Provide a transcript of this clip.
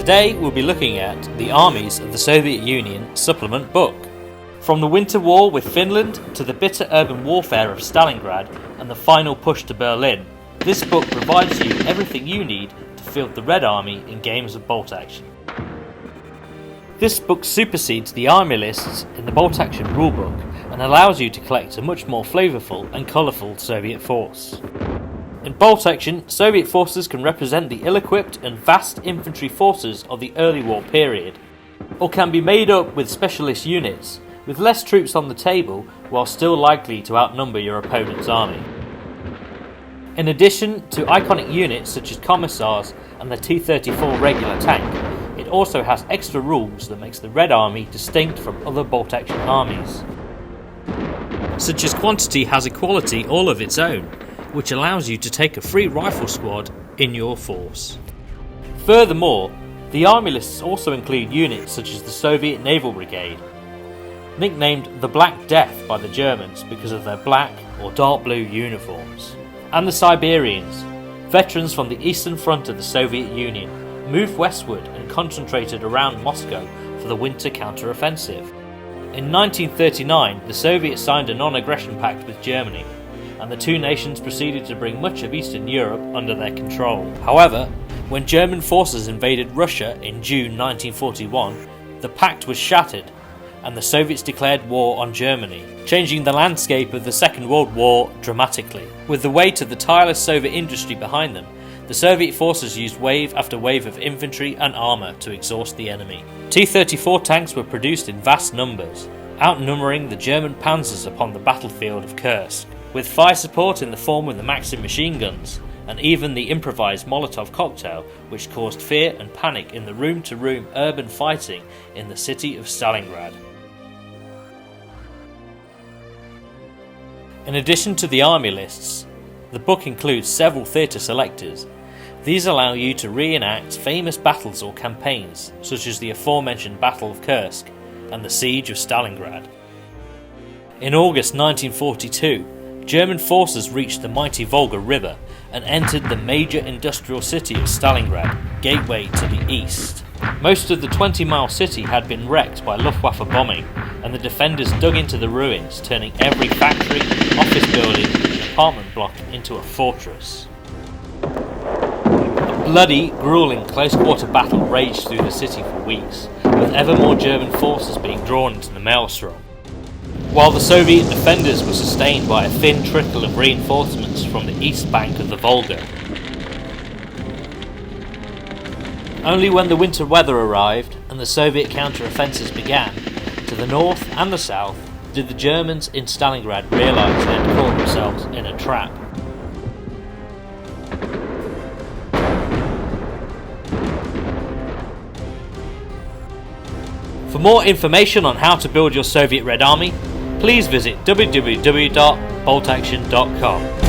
Today we'll be looking at the Armies of the Soviet Union supplement book. From the winter war with Finland to the bitter urban warfare of Stalingrad and the final push to Berlin, this book provides you everything you need to field the Red Army in games of bolt action. This book supersedes the army lists in the bolt action rulebook and allows you to collect a much more flavourful and colourful Soviet force. In bolt action, Soviet forces can represent the ill-equipped and vast infantry forces of the early war period, or can be made up with specialist units, with less troops on the table while still likely to outnumber your opponent's army. In addition to iconic units such as Commissars and the T-34 regular tank, it also has extra rules that makes the Red Army distinct from other bolt action armies. Such as quantity has a quality all of its own, which allows you to take a free rifle squad in your force. Furthermore, the army lists also include units such as the Soviet Naval Brigade, nicknamed the Black Death by the Germans because of their black or dark blue uniforms, and the Siberians, veterans from the Eastern Front of the Soviet Union, moved westward and concentrated around Moscow for the winter counter-offensive. In 1939, the Soviets signed a non-aggression pact with Germany, and the two nations proceeded to bring much of Eastern Europe under their control. However, when German forces invaded Russia in June 1941, the pact was shattered, and the Soviets declared war on Germany, changing the landscape of the Second World War dramatically. With the weight of the tireless Soviet industry behind them, the Soviet forces used wave after wave of infantry and armour to exhaust the enemy. T-34 tanks were produced in vast numbers, outnumbering the German Panzers upon the battlefield of Kursk, with fire support in the form of the Maxim Machine Guns, and even the improvised Molotov cocktail, which caused fear and panic in the room-to-room urban fighting in the city of Stalingrad. In addition to the army lists, the book includes several theatre selectors. These allow you to reenact famous battles or campaigns, such as the aforementioned Battle of Kursk and the Siege of Stalingrad. In August 1942, German forces reached the mighty Volga River and entered the major industrial city of Stalingrad, gateway to the east. Most of the 20-mile city had been wrecked by Luftwaffe bombing, and the defenders dug into the ruins, turning every factory, office building and apartment block into a fortress. A bloody, grueling close-quarter battle raged through the city for weeks, with ever more German forces being drawn into the maelstrom, while the Soviet defenders were sustained by a thin trickle of reinforcements from the east bank of the Volga. Only when the winter weather arrived and the Soviet counter-offensives began, to the north and the south, did the Germans in Stalingrad realise they had caught themselves in a trap. For more information on how to build your Soviet Red Army, please visit www.boltaction.com.